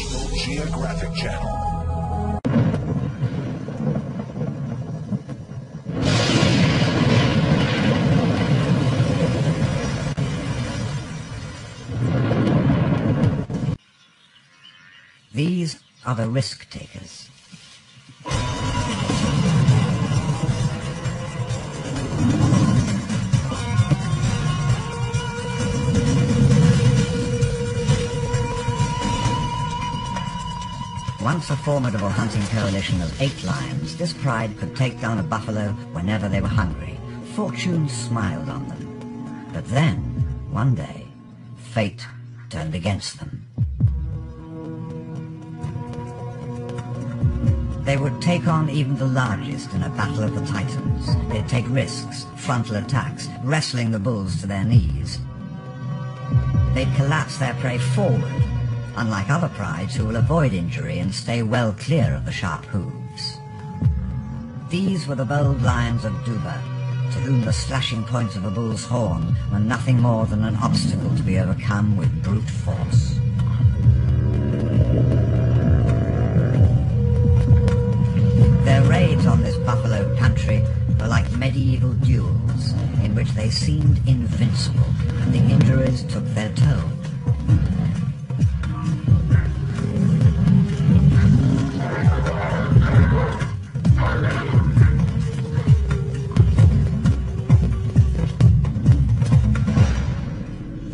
National Geographic Channel. These are the risk-takers. Once a formidable hunting coalition of 8 lions, this pride could take down a buffalo whenever they were hungry. Fortune smiled on them. But then, one day, fate turned against them. They would take on even the largest in a battle of the titans. They'd take risks, frontal attacks, wrestling the bulls to their knees. They'd collapse their prey forward, unlike other prides who will avoid injury and stay well clear of the sharp hooves. These were the bold lions of Duba, to whom the slashing points of a bull's horn were nothing more than an obstacle to be overcome with brute force. Their raids on this buffalo country were like medieval duels, in which they seemed invincible, and the injuries took their toll.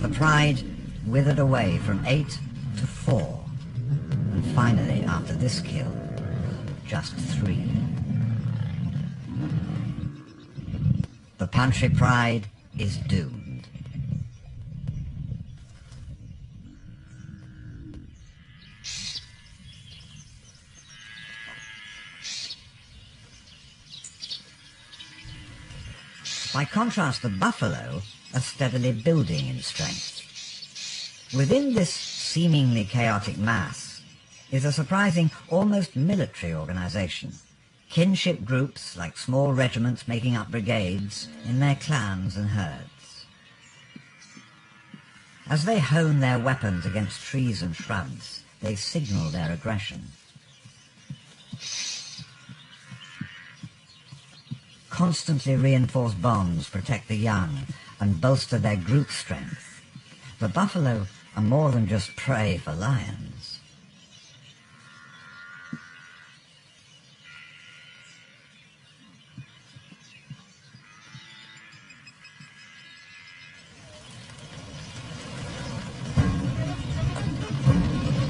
The pride withered away from 8 to 4, and finally, after this kill, just 3. The country pride is doomed. By contrast, the buffalo are steadily building in strength. Within this seemingly chaotic mass is a surprising, almost military organization. Kinship groups, like small regiments making up brigades, in their clans and herds. As they hone their weapons against trees and shrubs, they signal their aggression. Constantly reinforced bonds protect the young and bolster their group strength. The buffalo are more than just prey for lions.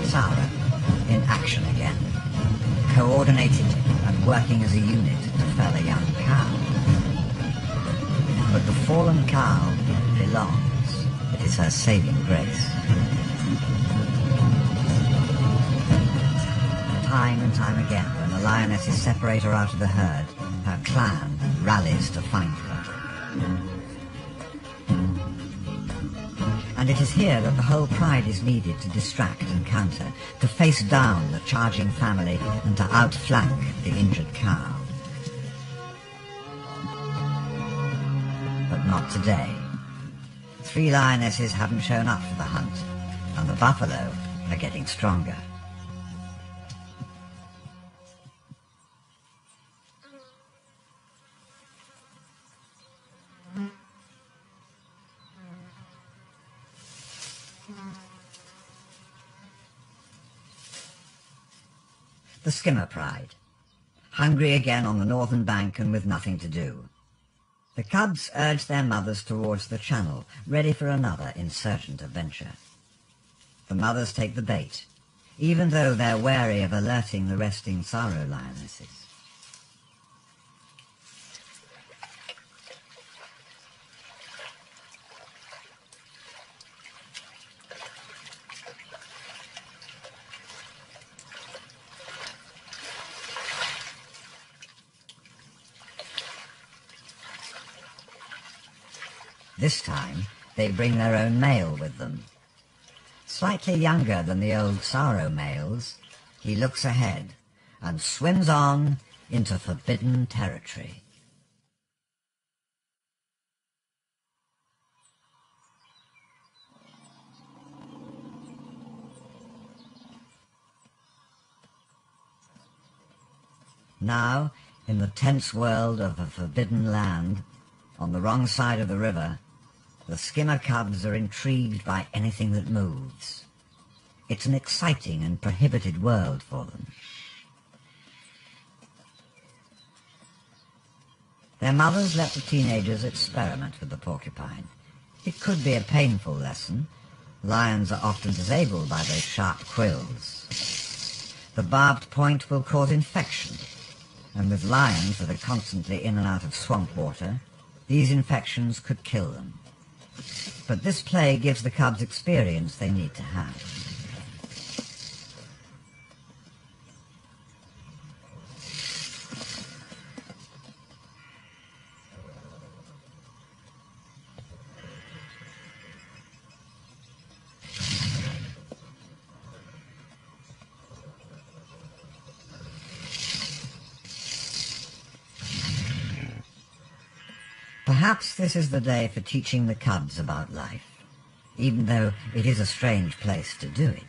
Sarah, in action again, coordinated and working as a unit to fell a young cow. But the fallen cow belongs. It is her saving grace. Time and time again, when the lionesses separate her out of the herd, her clan rallies to find her. And it is here that the whole pride is needed to distract and counter, to face down the charging family and to outflank the injured cow. But not today. 3 lionesses haven't shown up for the hunt, and the buffalo are getting stronger. The skimmer pride, hungry again on the northern bank and with nothing to do. The cubs urge their mothers towards the channel, ready for another insurgent adventure. The mothers take the bait, even though they're wary of alerting the resting sorrow lionesses. This time, they bring their own male with them. Slightly younger than the old sorrow males, he looks ahead and swims on into forbidden territory. Now, in the tense world of a forbidden land, on the wrong side of the river, the skimmer cubs are intrigued by anything that moves. It's an exciting and prohibited world for them. Their mothers let the teenagers experiment with the porcupine. It could be a painful lesson. Lions are often disabled by those sharp quills. The barbed point will cause infection, and with lions that are constantly in and out of swamp water, these infections could kill them. But this play gives the cubs experience they need to have. Perhaps this is the day for teaching the cubs about life, even though it is a strange place to do it.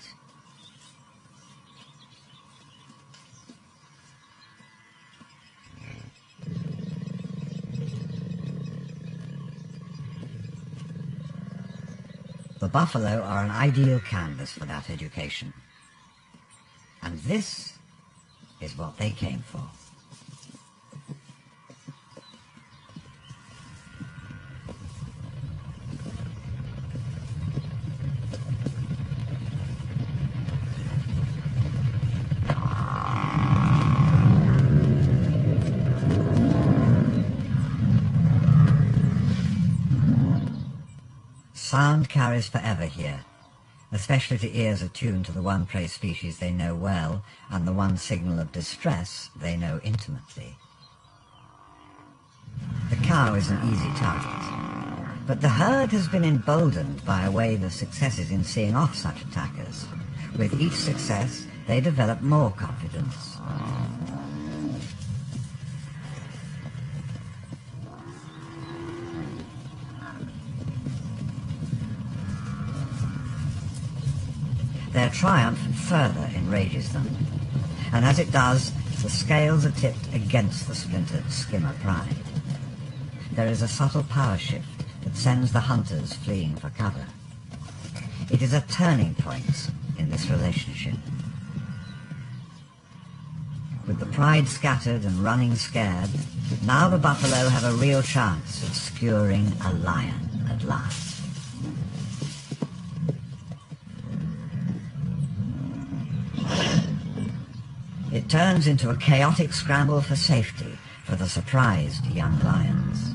The buffalo are an ideal canvas for that education. And this is what they came for. Sound carries forever here, especially to ears attuned to the one prey species they know well and the one signal of distress they know intimately. The cow is an easy target, but the herd has been emboldened by a wave of successes in seeing off such attackers. With each success, they develop more confidence. Their triumph further enrages them, and as it does, the scales are tipped against the splintered skimmer pride. There is a subtle power shift that sends the hunters fleeing for cover. It is a turning point in this relationship. With the pride scattered and running scared, now the buffalo have a real chance of skewering a lion at last. It turns into a chaotic scramble for safety for the surprised young lions.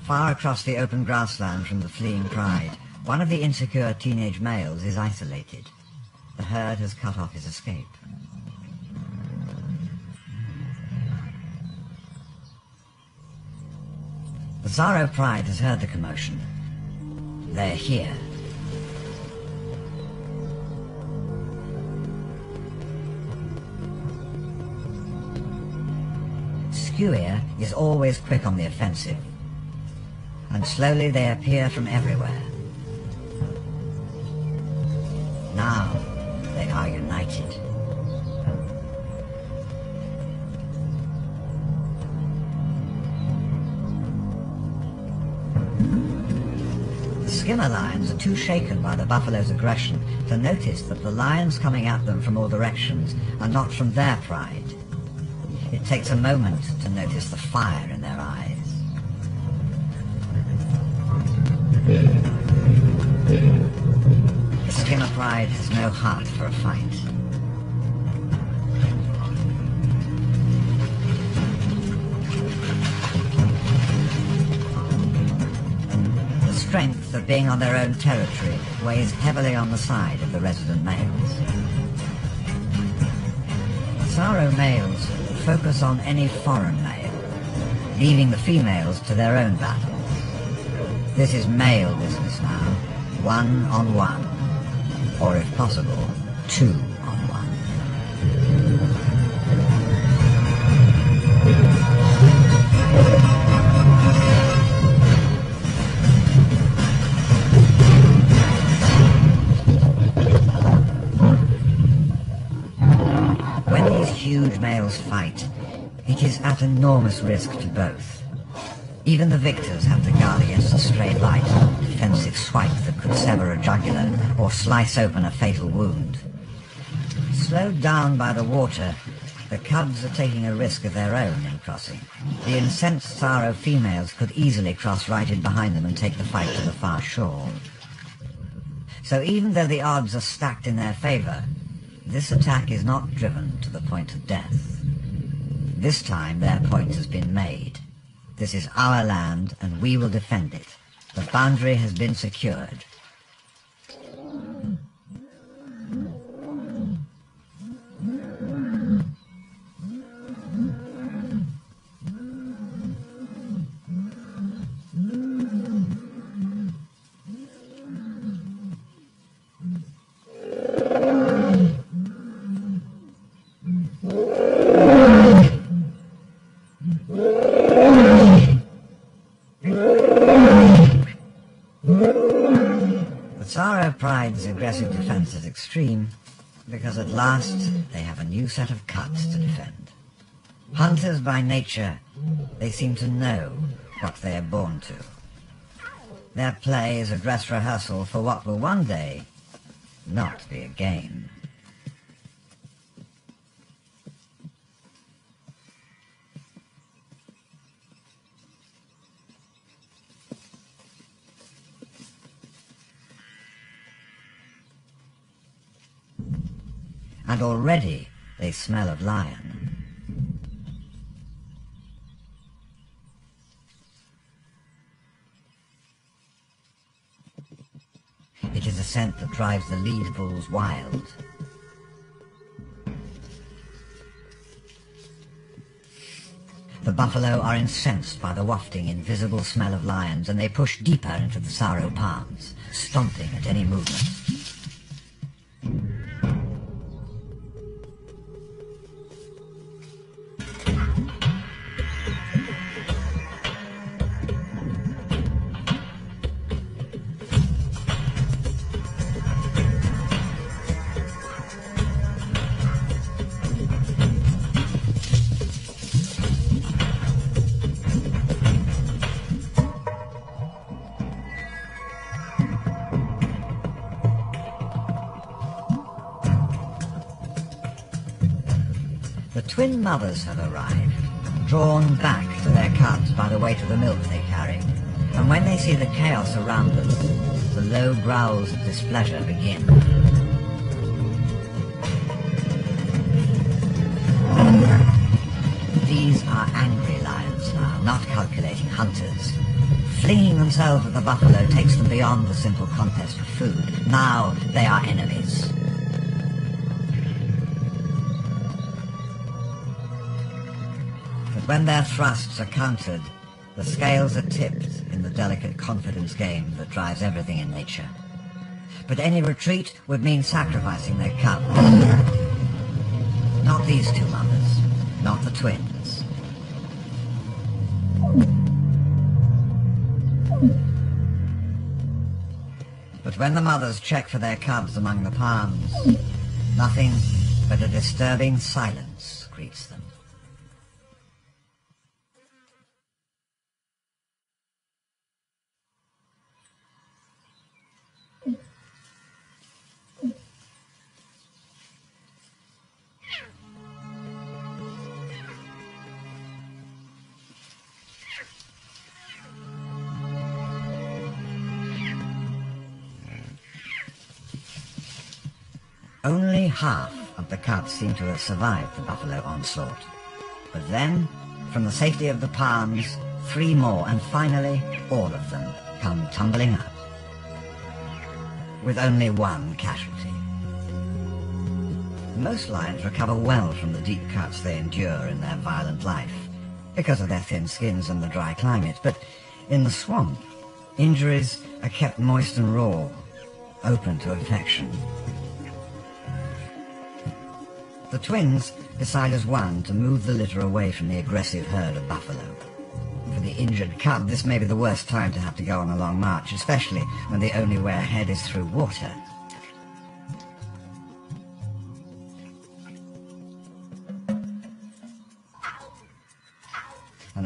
Far across the open grassland from the fleeing pride, one of the insecure teenage males is isolated. The herd has cut off his escape. The Zorro pride has heard the commotion. They're here. Skewer is always quick on the offensive, and slowly they appear from everywhere. Now they are united. The skimmer lions are too shaken by the buffalo's aggression to notice that the lions coming at them from all directions are not from their pride. It takes a moment to notice the fire in their eyes. The skimmer pride has no heart for a fight. The strength of being on their own territory weighs heavily on the side of the resident males. Zorro males focus on any foreign male, leaving the females to their own battles. This is male business now, one-on-one, or if possible, two-on-one. and males fight, it is at enormous risk to both. Even the victors have to guard against a stray bite, a defensive swipe that could sever a jugular or slice open a fatal wound. Slowed down by the water, the cubs are taking a risk of their own in crossing. The incensed Saro females could easily cross right in behind them and take the fight to the far shore. So even though the odds are stacked in their favor, this attack is not driven to the point of death. This time their point has been made. This is our land and we will defend it. The boundary has been secured. Pride's aggressive defense is extreme because at last they have a new set of cubs to defend. Hunters by nature, they seem to know what they are born to. Their play is a dress rehearsal for what will one day not be a game. And already they smell of lion. It is a scent that drives the lead bulls wild. The buffalo are incensed by the wafting, invisible smell of lions, and they push deeper into the Saro palms, stomping at any movement. Twin mothers have arrived, drawn back to their cubs by the weight of the milk they carry, and when they see the chaos around them, the low growls of displeasure begin. These are angry lions now, not calculating hunters. Flinging themselves at the buffalo takes them beyond the simple contest for food. Now they are enemies. When their thrusts are countered, the scales are tipped in the delicate confidence game that drives everything in nature. But any retreat would mean sacrificing their cubs. Not these two mothers, not the twins. But when the mothers check for their cubs among the palms, nothing but a disturbing silence greets them. Only half of the cubs seem to have survived the buffalo onslaught. But then, from the safety of the palms, 3 more, and finally, all of them come tumbling out, with only 1 casualty. Most lions recover well from the deep cuts they endure in their violent life, because of their thin skins and the dry climate, but in the swamp, injuries are kept moist and raw, open to infection. The twins decide as one to move the litter away from the aggressive herd of buffalo. For the injured cub, this may be the worst time to have to go on a long march, especially when the only way ahead is through water.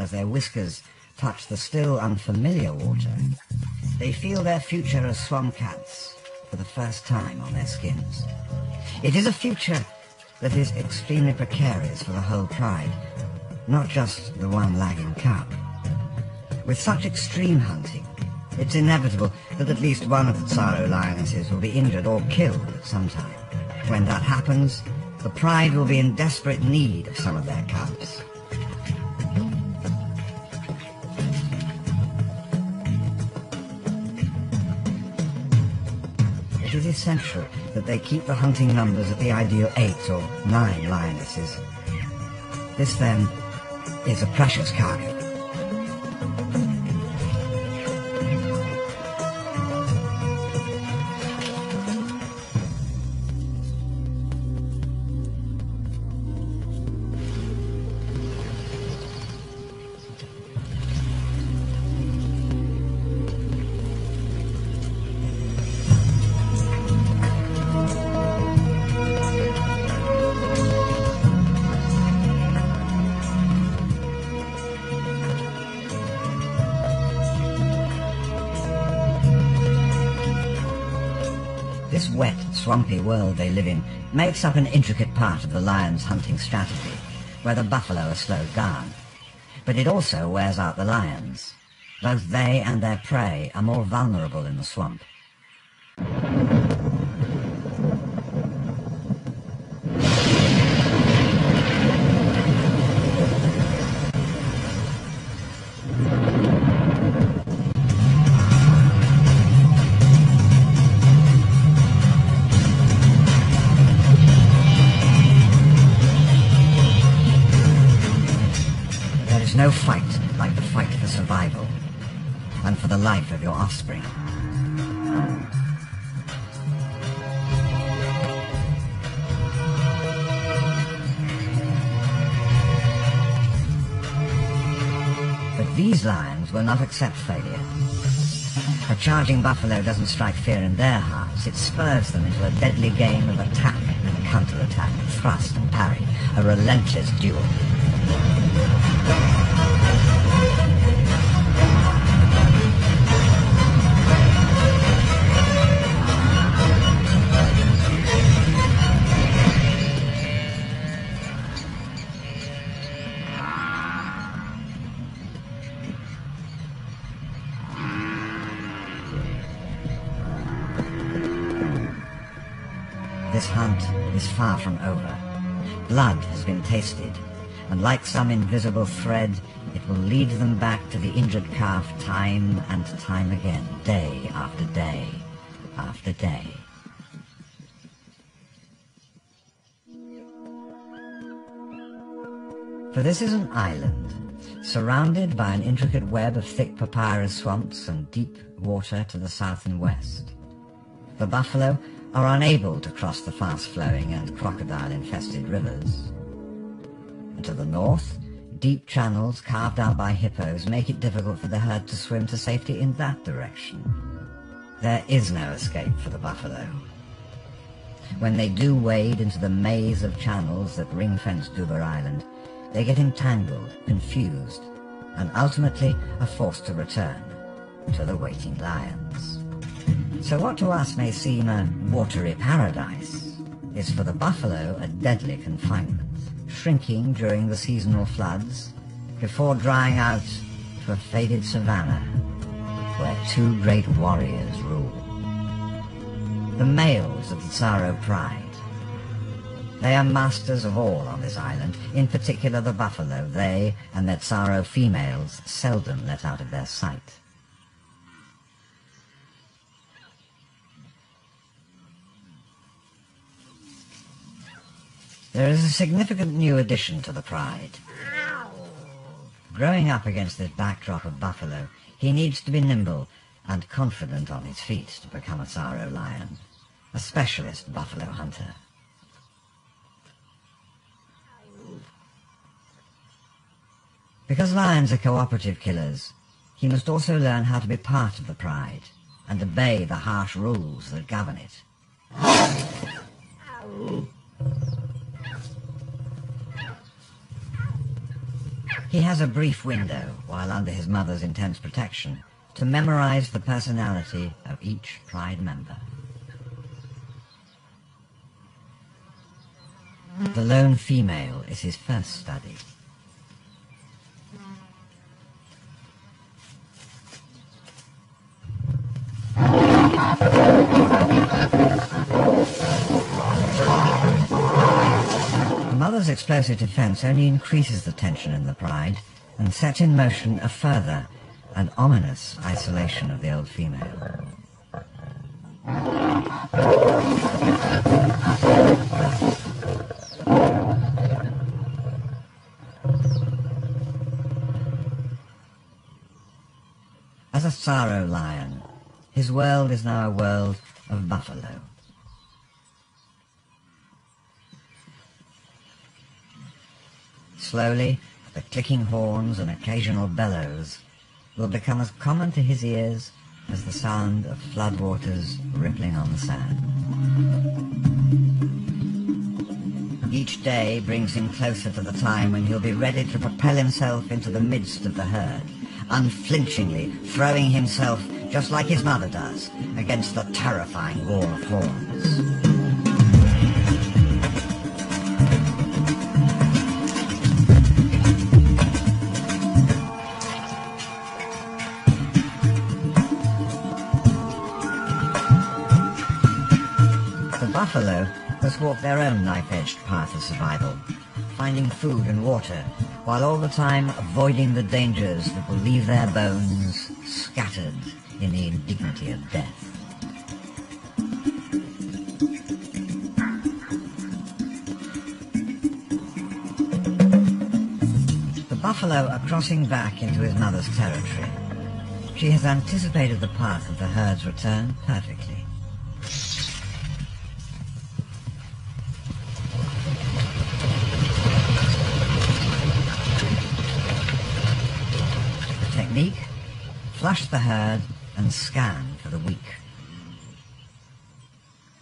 as their whiskers touch the still unfamiliar water, they feel their future as swamp cats for the first time on their skins. It is a future that is extremely precarious for the whole pride, not just the one lagging cub. With such extreme hunting, it's inevitable that at least one of the Tsaro lionesses will be injured or killed at some time. When that happens, the pride will be in desperate need of some of their cubs. It is essential that they keep the hunting numbers at the ideal 8 or 9 lionesses. This, then, is a precious cargo. This wet, swampy world they live in makes up an intricate part of the lion's hunting strategy, where the buffalo are slowed down. But it also wears out the lions. Both they and their prey are more vulnerable in the swamp. No fight like the fight for survival and for the life of your offspring. But these lions will not accept failure. A charging buffalo doesn't strike fear in their hearts. It spurs them into a deadly game of attack and counterattack, thrust and parry, a relentless duel. This hunt is far from over. Blood has been tasted, and like some invisible thread, it will lead them back to the injured calf time and time again, day after day after day. For this is an island, surrounded by an intricate web of thick papyrus swamps and deep water to the south and west. The buffalo are unable to cross the fast-flowing and crocodile-infested rivers. And to the north, deep channels carved out by hippos make it difficult for the herd to swim to safety in that direction. There is no escape for the buffalo. When they do wade into the maze of channels that ring-fence Dubar Island, they get entangled, confused, and ultimately are forced to return to the waiting lions. So what to us may seem a watery paradise is for the buffalo a deadly confinement, shrinking during the seasonal floods before drying out to a faded savanna where two great warriors rule. The males of the Tsaro pride. They are masters of all on this island, in particular the buffalo. They and their Tsaro females seldom let out of their sight. There is a significant new addition to the pride. Growing up against this backdrop of buffalo, he needs to be nimble and confident on his feet to become a Tsaro lion, a specialist buffalo hunter. Because lions are cooperative killers, he must also learn how to be part of the pride and obey the harsh rules that govern it. He has a brief window, while under his mother's intense protection, to memorize the personality of each pride member. The lone female is his first study. The mother's explosive defense only increases the tension in the pride and sets in motion a further and ominous isolation of the old female. As a sorrow lion, his world is now a world of buffalo. Slowly, the clicking horns and occasional bellows will become as common to his ears as the sound of floodwaters rippling on the sand. Each day brings him closer to the time when he'll be ready to propel himself into the midst of the herd, unflinchingly throwing himself, just like his mother does, against the terrifying wall of horns. The buffalo must walk their own knife-edged path of survival, finding food and water, while all the time avoiding the dangers that will leave their bones scattered in the indignity of death. The buffalo are crossing back into his mother's territory. She has anticipated the path of the herd's return perfectly. Technique: flush the herd and scan for the weak.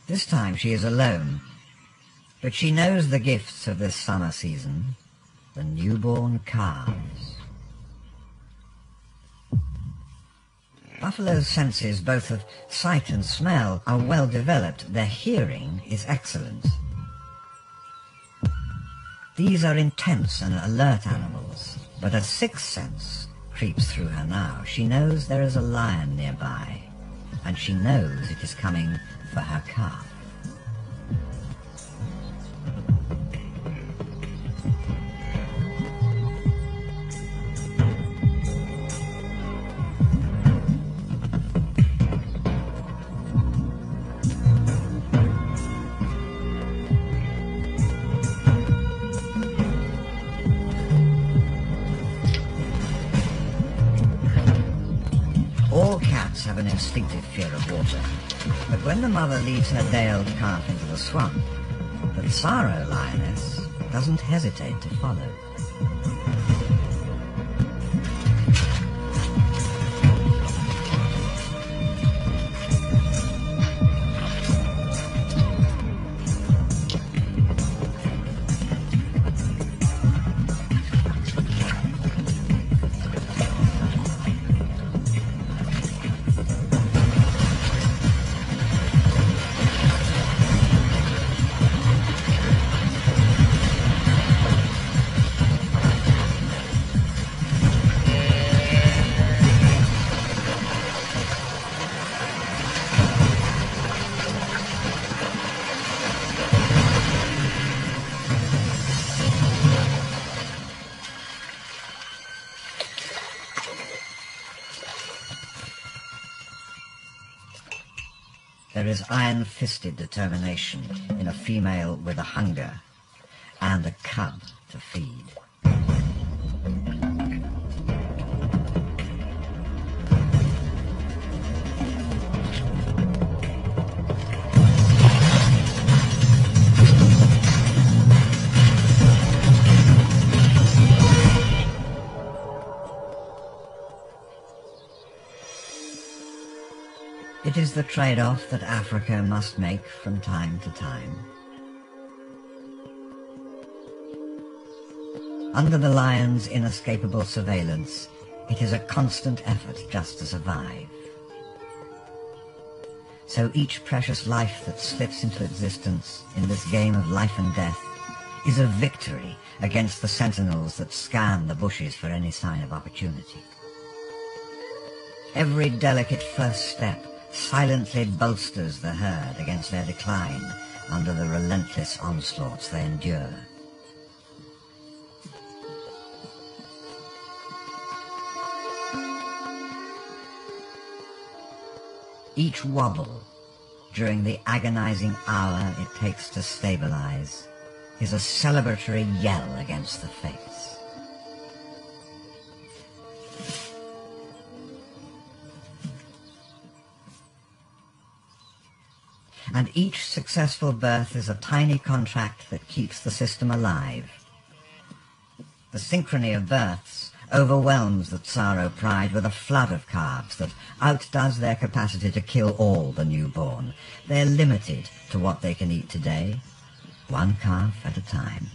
This time she is alone, but she knows the gifts of this summer season, the newborn calves. Buffalo's senses, both of sight and smell, are well developed. Their hearing is excellent. These are intense and alert animals, but a sixth sense creeps through her now. She knows there is a lion nearby, and she knows it is coming for her calf. All cats have an instinctive fear of water, but when the mother leads her day-old calf into the swamp, the sorrow lioness doesn't hesitate to follow. There is iron-fisted determination in a female with a hunger and a cub to feed. It is the trade-off that Africa must make from time to time. Under the lion's inescapable surveillance, it is a constant effort just to survive. So each precious life that slips into existence in this game of life and death is a victory against the sentinels that scan the bushes for any sign of opportunity. Every delicate first step silently bolsters the herd against their decline under the relentless onslaughts they endure. Each wobble, during the agonizing hour it takes to stabilize, is a celebratory yell against the fates. And each successful birth is a tiny contract that keeps the system alive. The synchrony of births overwhelms the Tsaro pride with a flood of calves that outdoes their capacity to kill all the newborn. They're limited to what they can eat today, one calf at a time.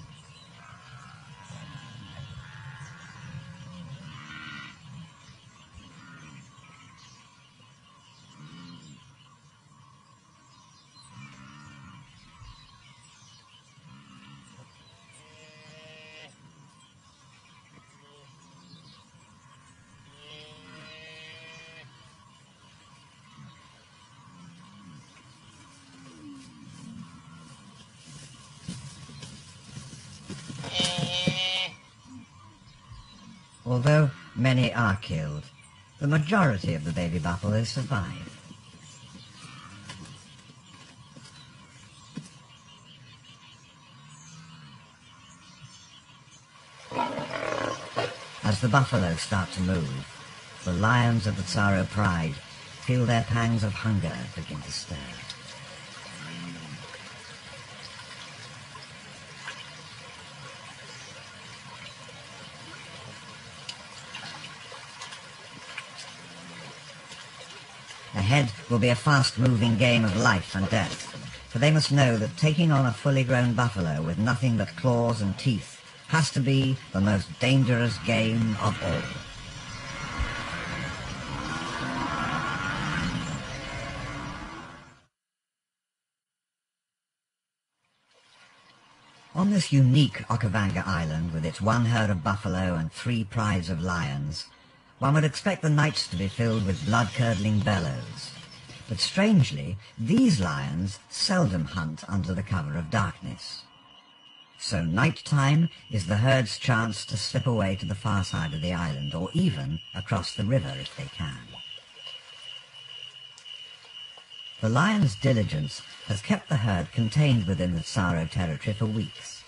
Although many are killed, the majority of the baby buffaloes survive. As the buffalo start to move, the lions of the Tsaro pride feel their pangs of hunger begin to stir. Ahead will be a fast-moving game of life and death, for they must know that taking on a fully grown buffalo with nothing but claws and teeth has to be the most dangerous game of all. On this unique Okavanga Island, with its one herd of buffalo and 3 prides of lions, one would expect the nights to be filled with blood-curdling bellows. But strangely, these lions seldom hunt under the cover of darkness. So night-time is the herd's chance to slip away to the far side of the island, or even across the river if they can. The lion's diligence has kept the herd contained within the Tsaro territory for weeks.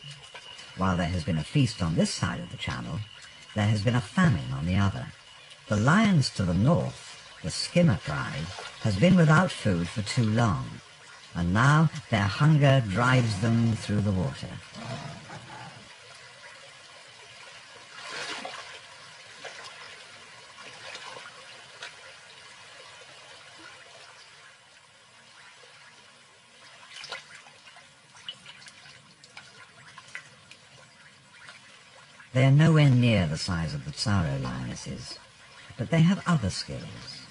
While there has been a feast on this side of the channel, there has been a famine on the other. The lions to the north, the skimmer pride, has been without food for too long, and now their hunger drives them through the water. They are nowhere near the size of the Tsaro lionesses, but they have other skills.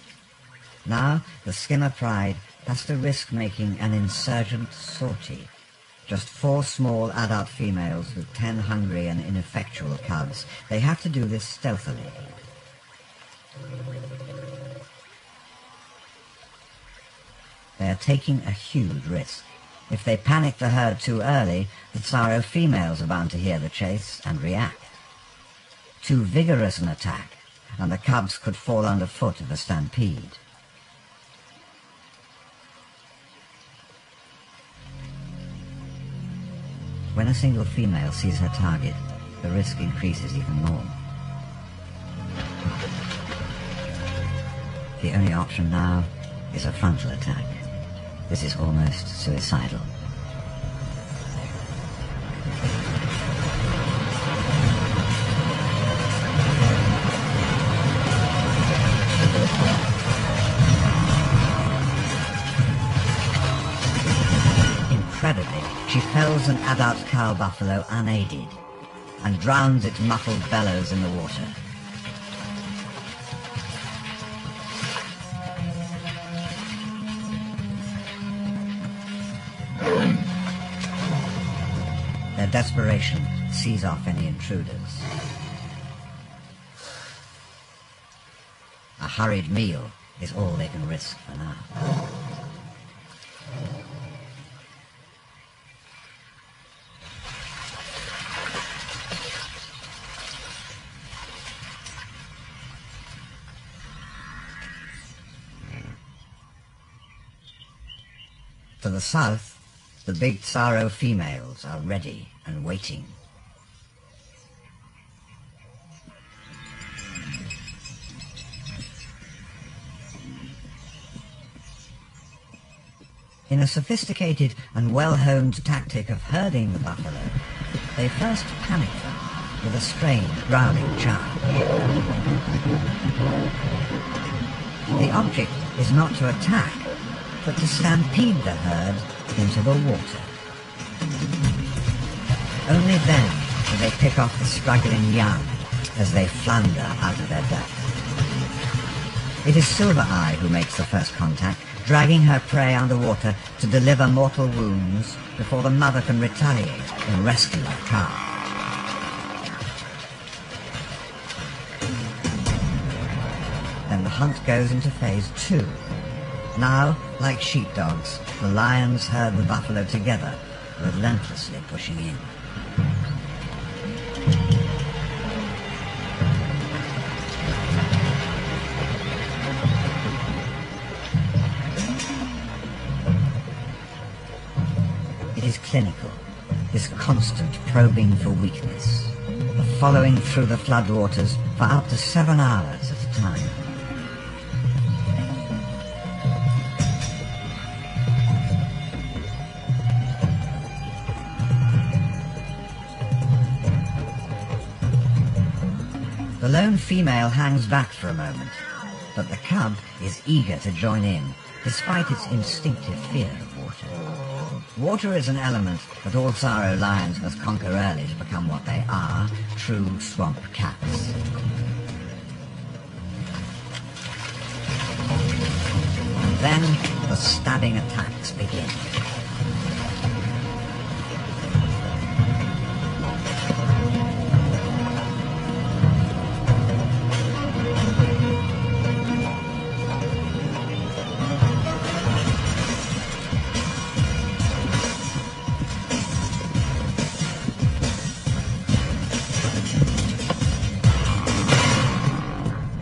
Now the skimmer pride has to risk making an insurgent sortie. Just 4 small adult females with 10 hungry and ineffectual cubs. They have to do this stealthily. They are taking a huge risk. If they panic the herd too early, the Tsaro females are bound to hear the chase and react. Too vigorous an attack, and the cubs could fall underfoot of a stampede. When a single female sees her target, the risk increases even more. The only option now is a frontal attack. This is almost suicidal. Incredibly, she fells an adult cow buffalo unaided. and drowns its muffled bellows in the water. Their desperation sees off any intruders. A hurried meal is all they can risk for now. To the south, the big Tsaro females are ready and waiting. In a sophisticated and well-honed tactic of herding the buffalo, they first panic them with a strange growling charge. The object is not to attack, but to stampede the herd into the water. Only then do they pick off the struggling young as they flounder out of their depth. It is Silver Eye who makes the first contact, dragging her prey underwater to deliver mortal wounds before the mother can retaliate and rescue her calf. Then the hunt goes into phase 2. Now, like sheepdogs, the lions herd the buffalo together, relentlessly pushing in. It is clinical, this constant probing for weakness, the following through the floodwaters for up to 7 hours at a time. The lone female hangs back for a moment, but the cub is eager to join in, despite its instinctive fear of water. Water is an element that all Tsaro lions must conquer early to become what they are, true swamp cats. And then the stabbing attacks begin.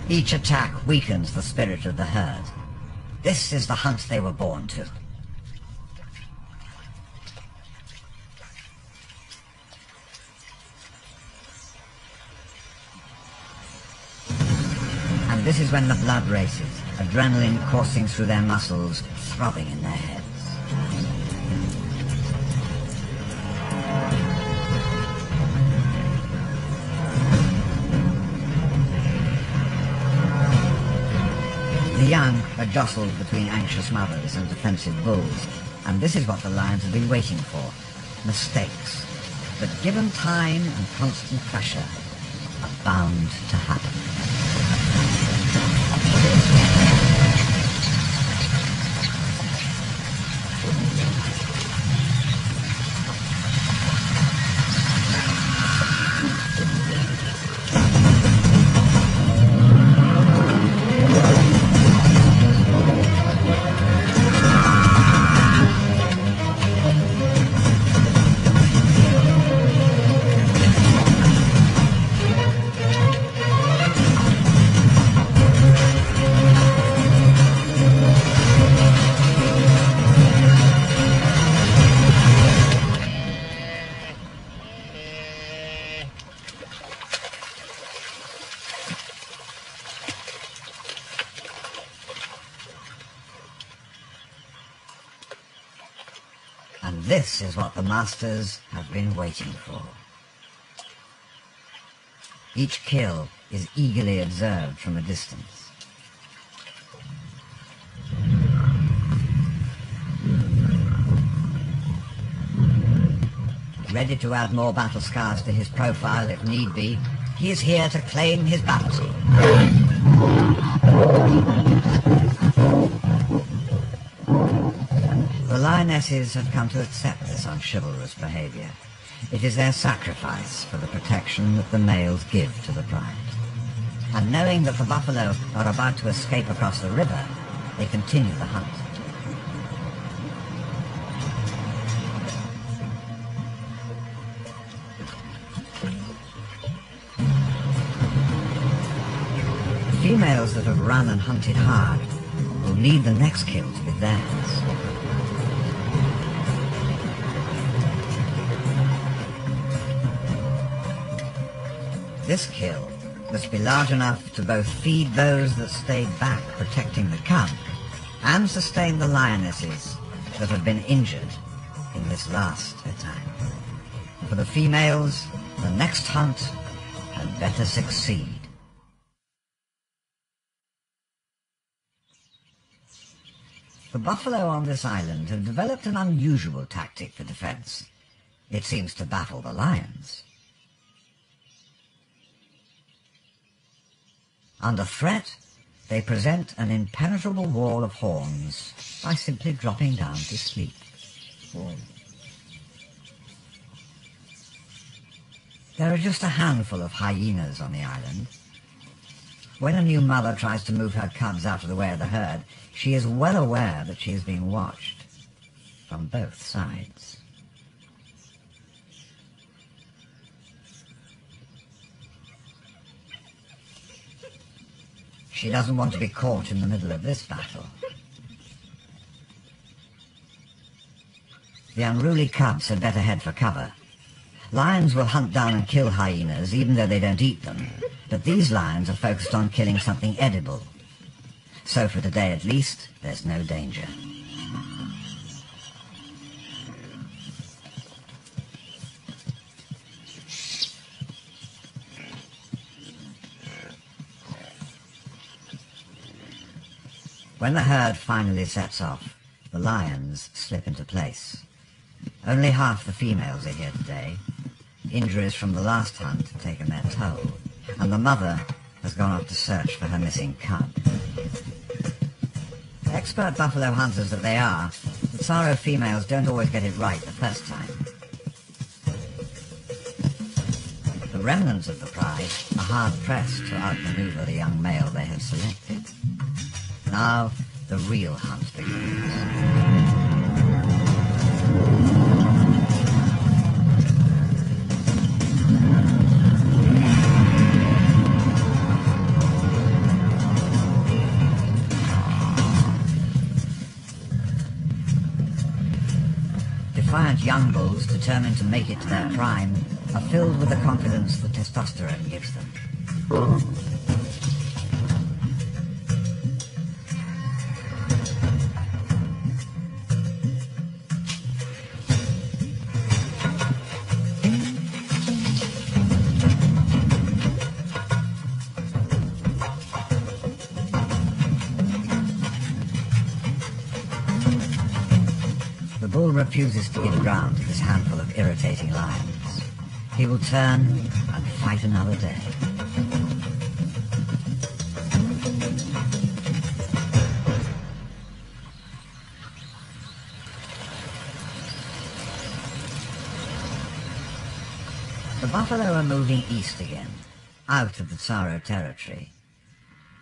Each attack weakens the spirit of the herd. This is the hunt they were born to. And this is when the blood races, adrenaline coursing through their muscles, throbbing in their heads. The young are jostled between anxious mothers and defensive bulls, and this is what the lions have been waiting for. Mistakes, that given time and constant pressure, are bound to happen. And this is what the masters have been waiting for. Each kill is eagerly observed from a distance. ready to add more battle scars to his profile if need be. He is here to claim his bounty. The lionesses have come to accept this unchivalrous behavior. It is their sacrifice for the protection that the males give to the pride. And knowing that the buffalo are about to escape across the river, they continue the hunt. Females that have run and hunted hard will need the next kill to be theirs. This kill must be large enough to both feed those that stayed back protecting the cub and sustain the lionesses that have been injured in this last attack. For the females, the next hunt had better succeed. The buffalo on this island have developed an unusual tactic for defense. It seems to baffle the lions. Under threat, they present an impenetrable wall of horns by simply dropping down to sleep. There are just a handful of hyenas on the island. When a new mother tries to move her cubs out of the way of the herd, she is well aware that she is being watched from both sides. She doesn't want to be caught in the middle of this battle. The unruly cubs had better head for cover. Lions will hunt down and kill hyenas even though they don't eat them, but these lions are focused on killing something edible. So for today at least, there's no danger. When the herd finally sets off, the lions slip into place. Only half the females are here today. Injuries from the last hunt have taken their toll, and the mother has gone off to search for her missing cub. Expert buffalo hunters that they are, the Tsaro females don't always get it right the first time. The remnants of the pride are hard-pressed to outmaneuver the young male they have selected. Now, the real hunt begins. Defiant young bulls, determined to make it to their prime, are filled with the confidence that testosterone gives them. The bull refuses to give ground to this handful of irritating lions. He will turn and fight another day. The buffalo are moving east again, out of the Tsaro territory.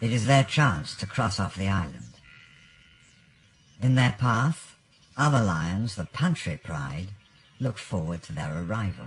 It is their chance to cross off the island. In their path, other lions, the Pantry pride, look forward to their arrival.